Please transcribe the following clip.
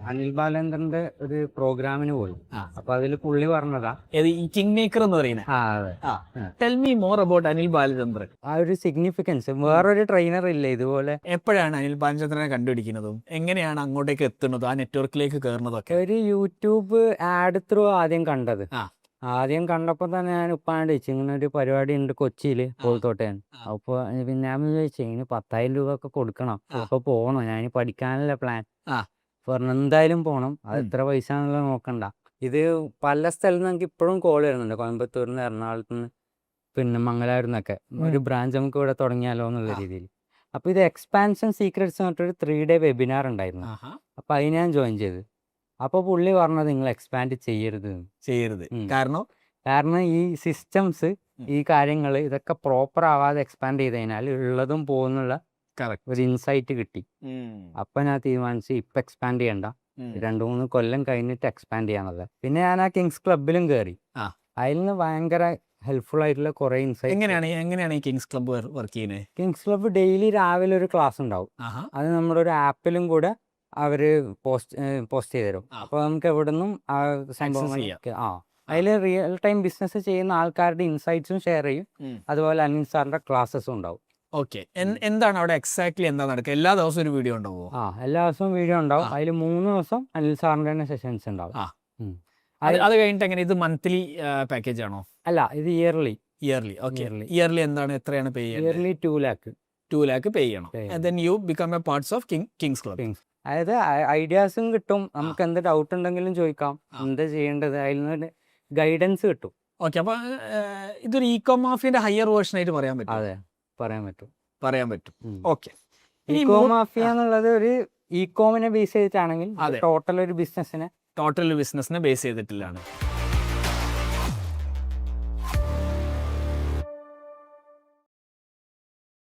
അനിൽ ബാലേന്ദ്രന്റെ ഒരു പ്രോഗ്രാമിന് പോയി. അപ്പൊ അതിൽ പുള്ളി പറഞ്ഞതാ ഈ കിങ് മേക്കർ എന്ന് പറയുന്നത്. അതെ. Tell me more about Anil Balachandran. ആ ഒരു സിഗ്നിഫിക്കൻസ് വേറൊരു ട്രെയിനർ ഇല്ല ഇതുപോലെ. എപ്പോഴാണ് അനിൽ ബാലചന്ദ്രനെ കണ്ടുപിടിക്കുന്നതും എങ്ങനെയാണ് അങ്ങോട്ടേക്ക് എത്തുന്നതും ആ നെറ്റ്വർക്കിലേക്ക് കയറുന്നതൊക്കെ? ഒരു യൂട്യൂബ് ആഡ് ത്രൂ ആദ്യം കണ്ടത്. ആദ്യം കണ്ടപ്പോ തന്നെ ഞാൻ ഉപ്പാണ്ട് ചോദിച്ചു, ഇങ്ങനെ ഒരു പരിപാടി ഉണ്ട് കൊച്ചിയില്, കോഴിക്കോട്ടേൻ. അപ്പൊ പിന്നെ ഞാൻ ചോദിച്ചു, ഇങ്ങനെ 10,000 രൂപ ഒക്കെ കൊടുക്കണം, അപ്പൊ പോണോ, ഞാൻ പഠിക്കാനല്ല പ്ലാൻ. പറഞ്ഞു എന്തായാലും പോണം, അത് എത്ര പൈസ എന്നുള്ളത് നോക്കണ്ട. ഇത് പല സ്ഥലത്ത് നിന്ന് നമുക്ക് ഇപ്പോഴും കോൾ വരുന്നുണ്ട്, കോയമ്പത്തൂരിൽ നിന്ന്, എറണാകുളത്ത് നിന്ന്, പിന്നെ മംഗലാപുരത്ത് നിന്നൊക്കെ. ഒരു ബ്രാഞ്ച് നമുക്ക് ഇവിടെ തുടങ്ങിയാലോ എന്നുള്ള രീതിയിൽ. അപ്പൊ ഇത് എക്സ്പാൻഷൻ സീക്രട്സ് പറഞ്ഞിട്ടൊരു 3 day വെബിനാർ ഉണ്ടായിരുന്നു. അപ്പൊ അതിന് ഞാൻ ജോയിൻ ചെയ്ത്. അപ്പൊ പുള്ളി പറഞ്ഞത് നിങ്ങൾ എക്സ്പാൻഡ് ചെയ്യരുത്. കാരണം ഈ സിസ്റ്റംസ്, ഈ കാര്യങ്ങൾ ഇതൊക്കെ പ്രോപ്പർ ആവാതെ എക്സ്പാൻഡ് ചെയ്ത് കഴിഞ്ഞാൽ ഉള്ളതും പോകുന്നുള്ള ഒരു ഇൻസൈറ്റ് കിട്ടി. അപ്പൊ ഞാൻ തീരുമാനിച്ചു ഇപ്പൊ എക്സ്പാൻഡ് ചെയ്യണ്ട, 2-3 കൊല്ലം കഴിഞ്ഞിട്ട് എക്സ്പാൻഡ് ചെയ്യാന്നുള്ളത്. പിന്നെ ഞാൻ ആ കിങ്സ് ക്ലബിലും കയറി. അതിൽ നിന്ന് ഭയങ്കര ഹെൽപ്ഫുൾ ആയിട്ടുള്ള കുറെ ഇൻസൈറ്റ്. എങ്ങനെയാണ് ഈ കിങ്സ് ക്ലബ്ബ് വർക്ക് ചെയ്യുന്നത്? കിങ്സ് ക്ലബ്ബ് ഡെയിലി രാവിലെ ഒരു ക്ലാസ് ഉണ്ടാവും. അത് നമ്മുടെ ഒരു ആപ്പിലും കൂടെ അവര് പോസ്റ്റ് ചെയ്ത് തരും. അപ്പൊ നമുക്ക് എവിടെ നിന്നും ആ സംഭവം അതിൽ റിയൽ ടൈം ബിസിനസ് ചെയ്യുന്ന ആൾക്കാരുടെ ഇൻസൈറ്റ്സും ഷെയർ ചെയ്യും. അതുപോലെ അനിൽ സാറിന്റെ ക്ലാസ്സസും ഉണ്ടാവും. ഓക്കെ, എന്താണ് അവിടെ എക്സാക്ട്ലി എന്താ നടക്കുക? എല്ലാ ദിവസവും ഒരു വീഡിയോ ഉണ്ടാവുമോ? എല്ലാ ദിവസവും വീഡിയോ ഉണ്ടാവും. അതിൽ 3 ദിവസം അനിൽ സാറിന്റെ തന്നെ സെഷൻസ് ഉണ്ടാവും. അത് കഴിഞ്ഞിട്ട് എങ്ങനെ, ഇത് മന്ത്ലി പാക്കേജ് ആണോ? അല്ല, ഇത് ഇയർലി. ഓക്കെ, ഇയർലി എന്താണ്, എത്രയാണ് പേ ചെയ്യുന്നത്? ഇയർലി 2 lakh പേ ചെയ്യണം. then you become a parts of Kings club. അതായത് ഐഡിയാസും കിട്ടും, നമുക്ക് എന്ത് ഡൗട്ട് ഉണ്ടെങ്കിലും ചോദിക്കാം, എന്താ ചെയ്യേണ്ടത്, അതിൽ നിന്ന് ഗൈഡൻസ് കിട്ടും. ഓക്കെ, അപ്പൊ ഇതൊരു ഈക്കോ മാഫിയന്റെ ഹയർ വേർഷൻ ആയിട്ട് പറയാൻ പറ്റും? അതെ, പറയാൻ പറ്റും. ഓക്കെ, ഈക്കോ മാഫിയ എന്നുള്ളത് ഒരു ഈക്കോമിനെ ബേസ് ചെയ്തിട്ടാണെങ്കിൽ ടോട്ടൽ ബിസിനസിനെ ബേസ് ചെയ്തിട്ടുള്ളതാണ്.